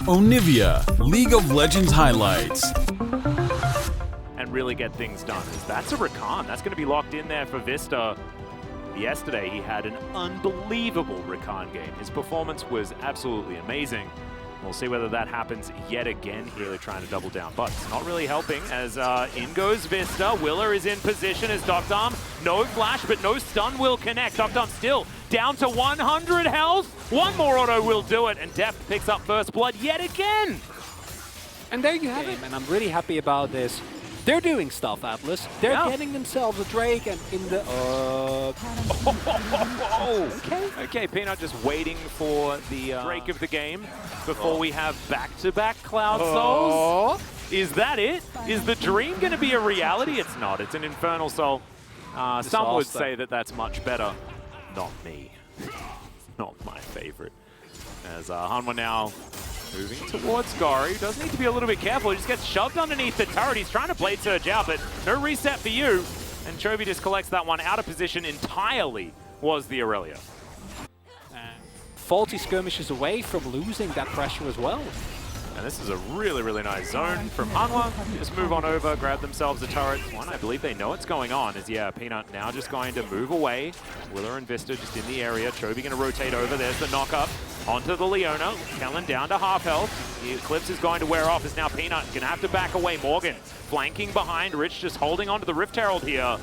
Onivia, League of Legends highlights. And really get things done. That's a Rakan. That's going to be locked in there for Vista. Yesterday, he had an unbelievable Rakan game. His performance was absolutely amazing. We'll see whether that happens yet again here. They're trying to double down, but it's not really helping as in goes Vista. Willer is in position as Doctarm. No flash, but no stun will connect. Doctarm still down to 100 health. One more auto will do it, and Deft picks up first blood yet again. And there you have it, and I'm really happy about this. They're doing stuff, Atlas. They're getting themselves a Drake, and in the... Okay, Peanut just waiting for the Drake of the game before we have back-to-back Cloud Souls. Is that it? Is the dream going to be a reality? It's not. It's an Infernal Soul. Some would say that that's much better. Not me. Not my favorite. As Hanwha now moving towards Gori. Does need to be a little bit careful. He just gets shoved underneath the turret. He's trying to Blade Surge out, but no reset for you. And Chovy just collects that one out of position entirely, was the Aurelia. Faulty skirmishes away from losing that pressure as well. And this is a really, really nice zone from Hanwha. Just move on over, grab themselves a turret. One, I believe they know what's going on. Is Peanut now just going to move away. Willer and Vista just in the area. Chovy going to rotate over. There's the knock-up onto the Leona. Kellen down to half health. The Eclipse is going to wear off as now Peanut going to have to back away. Morgan flanking behind. Rich just holding onto the Rift Herald here.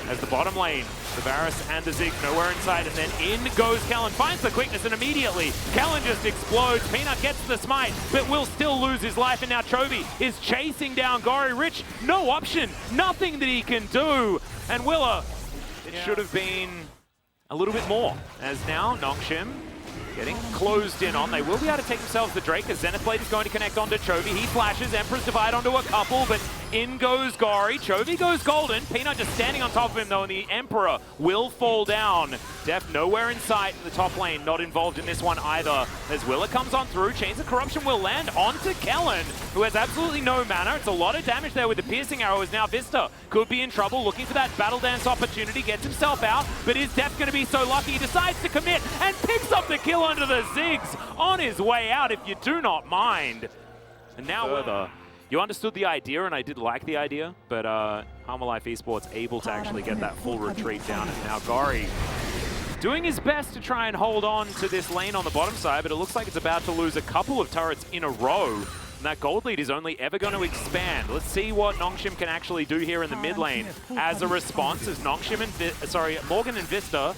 As the bottom lane, the Varus and the Zig nowhere in sight, and then in goes Kellen, finds the quickness, and immediately Kellen just explodes. Peanut gets the smite, but will still lose his life, and now Chovy is chasing down Gori. Rich, no option, nothing that he can do, and Willer, it should have been a little bit more, as now Nongshim getting closed in on. They will be able to take themselves the Drake as Zenith Blade is going to connect onto Chovy. He flashes, Emperor's Divide onto a couple, but in goes Gori. Chovy goes golden. Peanut just standing on top of him though, and the Emperor will fall down. Deft nowhere in sight in the top lane, not involved in this one either. As Willer comes on through, Chains of Corruption will land onto Kellen, who has absolutely no mana. It's a lot of damage there with the piercing arrow as now Vista could be in trouble, looking for that battle dance opportunity, gets himself out, but is Deft going to be so lucky? He decides to commit and picks up the kill under the Ziggs on his way out, if you do not mind. And now further, you understood the idea, and I did like the idea, but Hanwha Life Esports able to actually get that full retreat down. And now Gori doing his best to try and hold on to this lane on the bottom side, but it looks like it's about to lose a couple of turrets in a row. And that gold lead is only ever going to expand. Let's see what Nongshim can actually do here in the mid lane as a response, as Nongshim and Morgan and Vista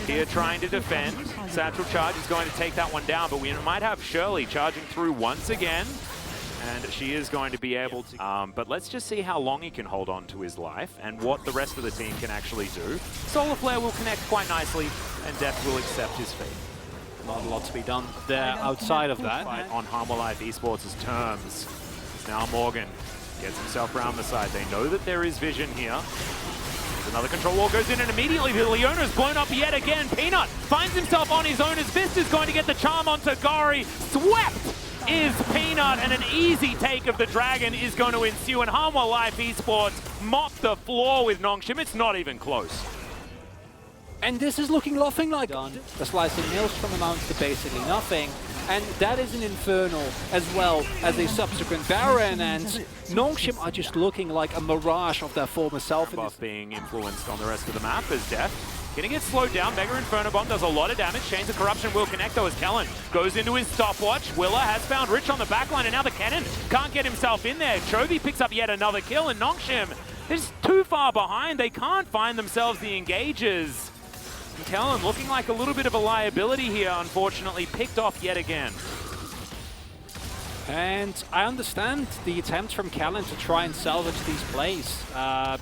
here trying to defend. Satchel Charge is going to take that one down, but we might have Shirley charging through once again. And she is going to be able to... but let's just see how long he can hold on to his life and what the rest of the team can actually do. Solar Flare will connect quite nicely, and Deft will accept his fate. Not a lot to be done there outside of that. On Hanwha Life Esports' terms. Now Morgan gets himself around the side. They know that there is vision here. Another control wall goes in, and immediately the Leona is blown up yet again. Peanut finds himself on his own as Vista's going to get the charm onto Gori. Swept is Peanut, and an easy take of the Dragon is going to ensue. And Hanwha Life Esports mop the floor with Nongshim. It's not even close. And this is looking nothing like done. The slicing nails from amounts to basically nothing. And that is an Infernal as well as a subsequent Baron, and Nongshim are just looking like a mirage of their former self. Buff being influenced on the rest of the map as Deft gonna get slowed down. Mega Inferno Bomb does a lot of damage. Chains of Corruption will connect though as Kellen goes into his stopwatch. Willer has found Rich on the backline, and now the cannon can't get himself in there. Chovy picks up yet another kill, and Nongshim is too far behind. They can't find themselves the engages. And Kellen looking like a little bit of a liability here, unfortunately, picked off yet again. And I understand the attempt from Kellen to try and salvage these plays,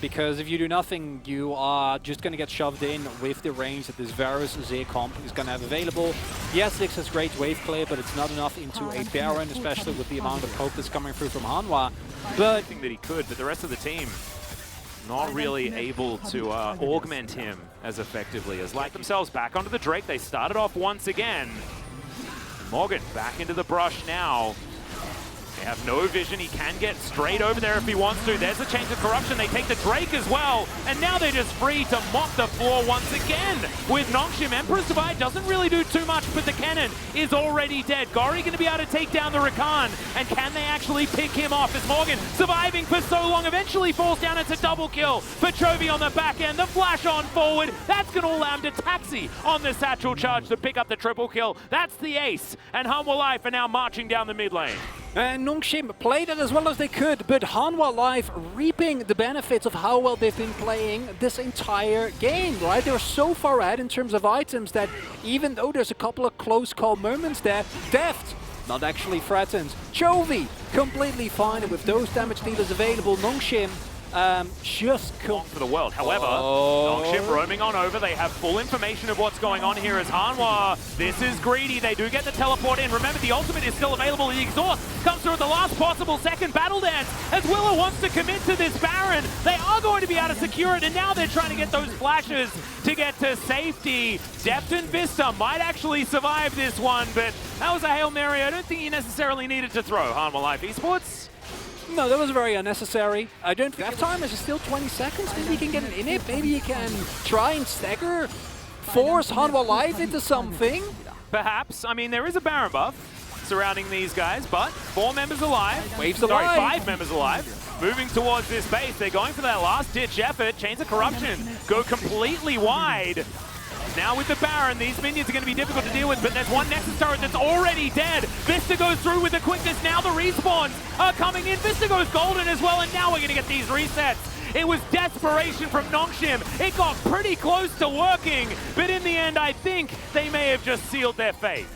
because if you do nothing, you are just going to get shoved in with the range that this Varus Zig comp is going to have available. Yes, Ziggs has great wave clear, but it's not enough into a Baron, especially with the amount of poke that's coming through from Hanwha. But I think that he could, but the rest of the team not really able to augment him as effectively as like themselves back onto the Drake. They started off once again. Morgan back into the brush now. They have no vision. He can get straight over there if he wants to. There's a change of corruption. They take the Drake as well. And now they're just free to mop the floor once again. With Nongshim, Emperor's Divide doesn't really do too much, but the cannon is already dead. Gori going to be able to take down the Rakan. And can they actually pick him off? As Morgan, surviving for so long, eventually falls down. It's a double kill for Chovy on the back end. The flash on forward. That's going to allow him to taxi on the satchel charge to pick up the triple kill. That's the ace. And Hanwha Life are now marching down the mid lane. And Nongshim played it as well as they could, but Hanwha Life reaping the benefits of how well they've been playing this entire game, right? They're so far ahead in terms of items that even though there's a couple of close call moments there, Deft not actually threatened. Chovy completely fine, and with those damage dealers available, Nongshim just for the world. However, Nongshim roaming on over. They have full information of what's going on here as Hanwha. This is greedy. They do get the teleport in. Remember, the ultimate is still available. The exhaust comes through at the last possible second. Battle Dance as Willow wants to commit to this Baron. They are going to be able to secure it, and now they're trying to get those flashes to get to safety. Deft and Vista might actually survive this one, but that was a Hail Mary I don't think you necessarily needed to throw. Hanwha Life Esports. No, that was very unnecessary. I don't think half time is still 20 seconds. Maybe you can get an inhib. Maybe you can try and stagger, force Hanwha Life into something. Perhaps. I mean, there is a Baron buff surrounding these guys, but 4 members alive. Waves Sorry, alive. 5 members alive. Moving towards this base. They're going for that last-ditch effort. Chains of Corruption go completely wide. Now with the Baron, these minions are going to be difficult to deal with, but there's one Nexus turret that's already dead. Vista goes through with the quickness. Now the respawns are coming in. Vista goes golden as well, and now we're going to get these resets. It was desperation from Nongshim. It got pretty close to working, but in the end, I think they may have just sealed their fate.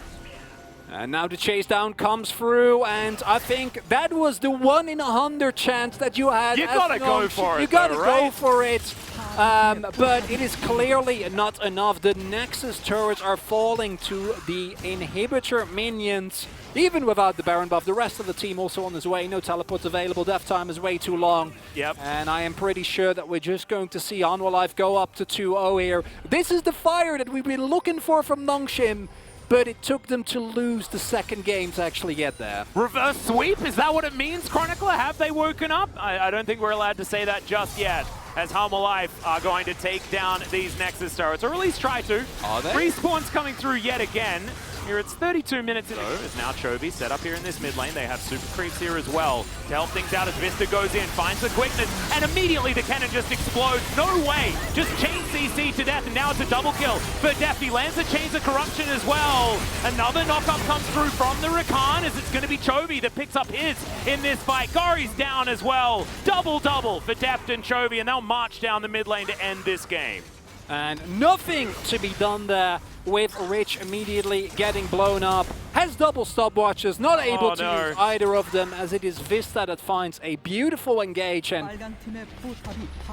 And now the chase down comes through, and I think that was the 1 in 100 chance that you had. You gotta go for it. You gotta though, go right? for it. But it is clearly not enough. The Nexus turrets are falling to the inhibitor minions. Even without the Baron buff, the rest of the team also on his way. No teleports available. Death time is way too long. Yep. And I am pretty sure that we're just going to see Hanwha Life go up to 2-0 here. This is the fire that we've been looking for from Nongshim, but it took them to lose the second game to actually get there. Reverse sweep? Is that what it means, Chronicler? Have they woken up? I don't think we're allowed to say that just yet, as Hanwha Life are going to take down these Nexus turrets, or at least try to. Are they? Respawn's coming through yet again. Here it's 32 minutes in. Is now Chovy set up here in this mid lane. They have super creeps here as well to help things out as Vista goes in, finds the quickness, and immediately the cannon just explodes. No way! Just chain CC to death, and now it's a double kill for Deft. He lands the Chains of Corruption as well. Another knockup comes through from the Rakan, as it's going to be Chovy that picks up his in this fight. Gori's down as well. Double-double for Deft and Chovy, and they'll march down the mid lane to end this game. And nothing to be done there, with Rich immediately getting blown up. Has double stopwatches, not able to use either of them, as it is Vista that finds a beautiful engage. And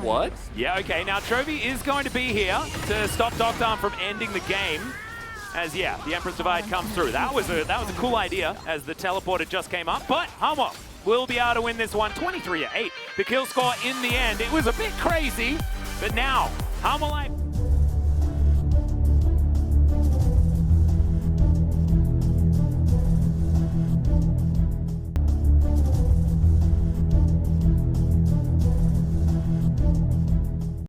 what? Yeah, okay, now Chovy is going to be here to stop Doctarm from ending the game. As yeah, the Emperor's Divide comes through. That was a cool idea as the teleporter just came up, but Hanwha will be able to win this one 23-8. The kill score in the end, it was a bit crazy, but now Hanwha Life